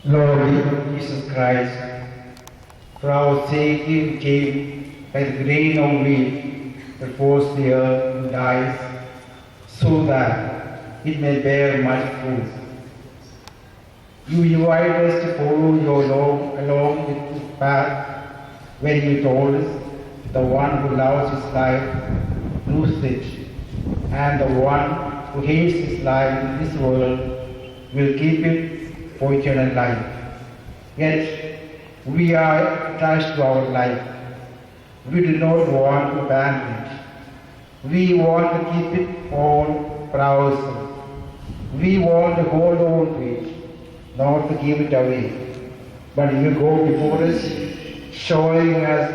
Lord Jesus Christ, for our sake you came by the grain of wheat that falls the earth and dies, so that it may bear much fruit. You invite us to follow your Lord along with this path when you told us, the one who loves his life loses it, and the one who hates his life in this world will keep it for eternal life. Yet we are attached to our life. We do not want to abandon it. We want to keep it all for ourselves. We want to hold on to it, not to give it away. But you go before us, showing us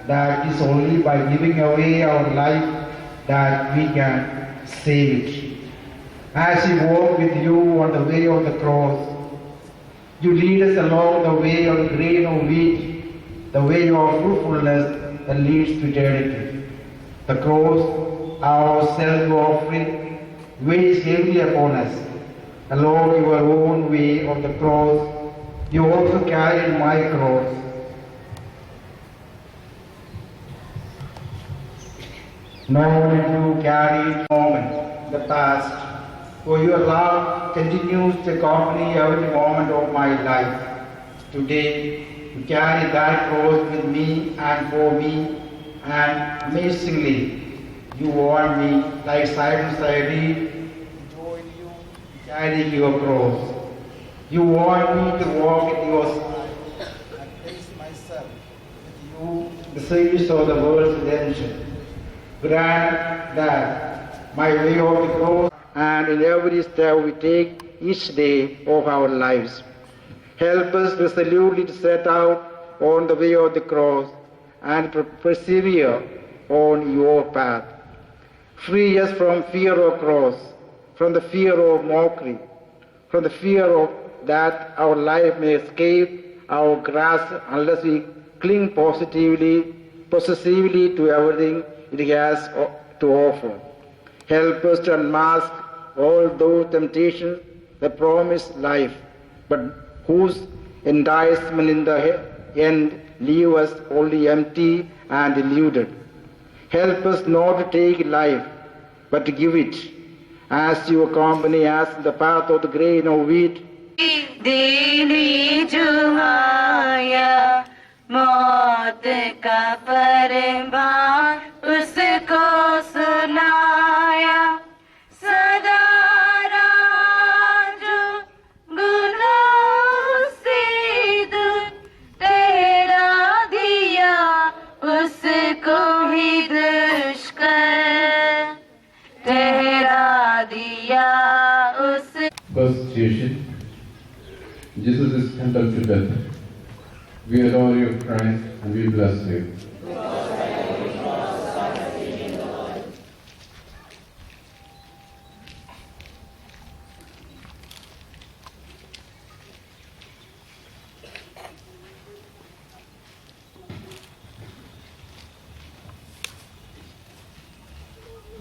that it is only by giving away our life that we can save it. As we walk with you on the way of the cross, you lead us along the way of the grain of wheat, the way of fruitfulness that leads to eternity. The cross, our self-offering, weighs heavily upon us. Along your own way of the cross, you also carried my cross. Nor did you carry it moment in the past, for your love continues to accompany every moment of my life. Today, you carry that cross with me and for me, and amazingly, you want me, like side by side, to join you carrying your cross. You want me to walk at your side and place myself with you in the service of the world's redemption. Grant that my way of the cross and in every step we take each day of our lives. Help us resolutely to set out on the way of the cross and persevere on your path. Free us from fear of cross, from the fear of mockery, from the fear of that our life may escape our grasp unless we cling possessively to everything it has to offer. Help us to unmask all those temptations that promise life, but whose enticement in the end leave us only empty and deluded. Help us not to take life, but to give it, as you accompany us in the path of the grain of wheat. दीनी जुमाया मौत का परवान उसको सुनाया सदा राजू गुनाह से दूर तेरा दिया उसको ही दुष्कर तेरा दिया उस Persecution. Jesus is condemned to death. We adore you, Christ, and we bless you.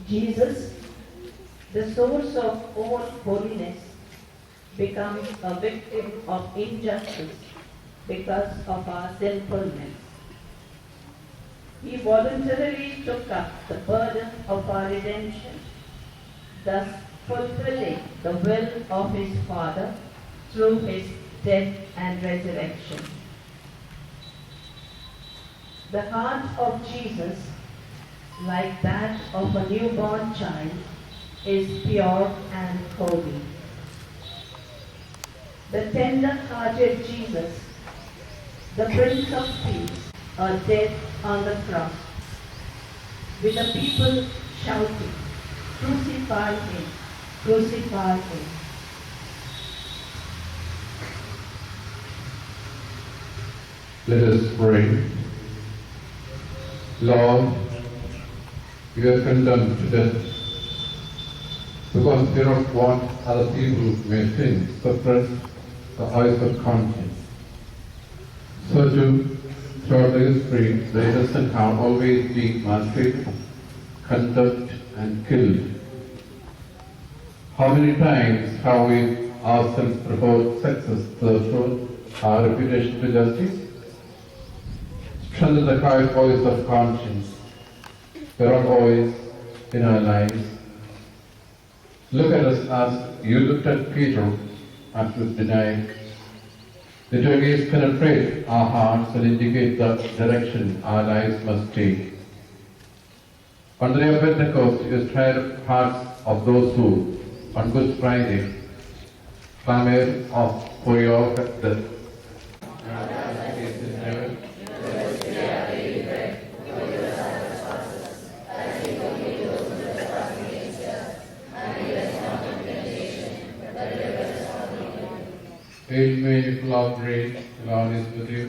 Jesus, the source of all holiness, becomes a victim of injustice because of our sinfulness. He voluntarily took up the burden of our redemption, thus fulfilling the will of his Father through his death and resurrection. The heart of Jesus, like that of a newborn child, is pure and holy. The tender-hearted Jesus, the Prince of Peace, are dead on the cross, with the people shouting, "Crucify him, crucify him." Let us pray. Lord, you are condemned to death because you do not want other people may think, suppress the eyes of conscience. So too, throughout the history, the innocent have always been maltreated, condemned, and killed. How many times have we ourselves before success to the truth, our reputation to justice. Strengthen the quiet voice of conscience, your own voice in our lives. Look at us as you looked at Peter and was denied. Let your gaze penetrate our hearts and indicate the direction our lives must take. On the day of Pentecost, you stirred hearts of those who, on Good Friday, clamored for your death. Hail Mary, full of grace, the Lord is with you.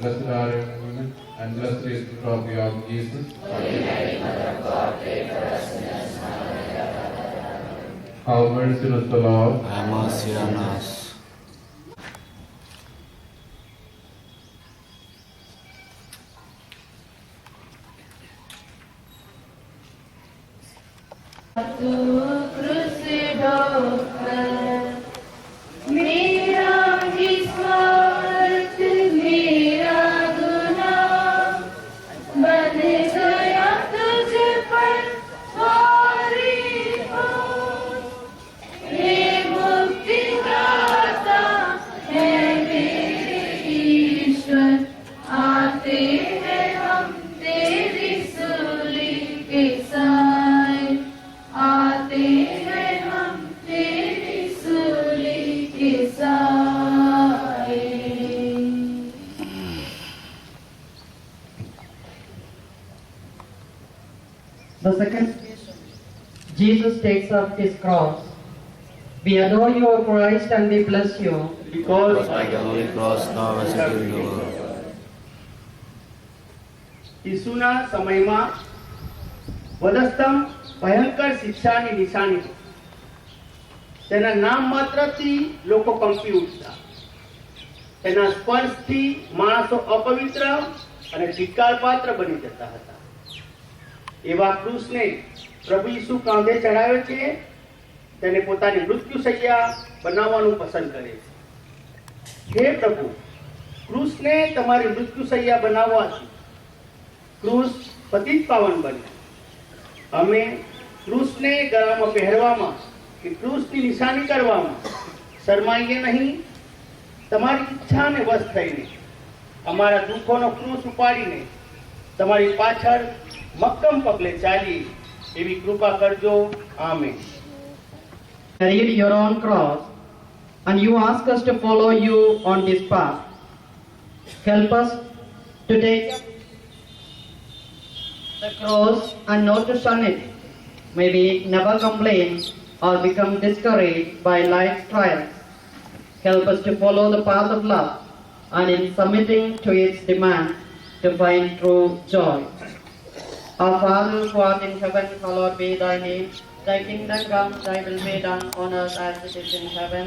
Blessed are you among women, and blessed is the fruit of your womb, Jesus. Have mercy on us, the Lord. Have mercy on us. तू क्रूस ढोकर मेरा ही स्वार्थ मेरा गुनाह बन गया तुझ पर भारी बोझ। हे मुक्ति दाता है मेरे ईश्वर, आते हैं हम तेरी सूली के साए, आते हैं हम तेरी सूली के साए। The second, Jesus takes up his cross. We adore you, O Christ, and we bless you. Because by the Holy Cross thou hast healed the world. ઈસુના સમયમાં વધસ્તંભ ભયંકર શિક્ષાની નિશાની હતી. તેના નામ માત્રથી લોકો કંપી ઉઠતા. તેના સ્પર્શથી માણસો અપવિત્ર અને ધિક્કાર પાત્ર બની જતા હતા. એવા ક્રૂસને પ્રભુ ઈસુ કાંધે ચડાવે છે, તેને પોતાની મૃત્યુશૈયા બનાવવાનું પસંદ કરે છે. હે પ્રભુ, ક્રૂસને તમારી મૃત્યુશૈયા બનાવવાથી ક્રૂસ પતિત પાવન બને. અમે ક્રૂસને ગળામાં પહેરવામાં કે ક્રૂસની નિશાની કરવામાં શરમાઈએ નહીં. તમારી ઈચ્છાને વશ થઈને અમારા દુઃખોનો ક્રૂસ ઉપાડીને તમારી પાછળ મક્કમ પગલે ચાલી એવી કૃપા કરજો. Amen. Carried your own cross, and you ask us to follow you on this path. Help us to take the cross and not to shun it. May we never complain or become discouraged by life's trials. Help us to follow the path of love, and in submitting to its demands, to find true joy. Our Father who art in heaven, hallowed be thy name. Thy kingdom come, thy will be done on earth as it is in heaven.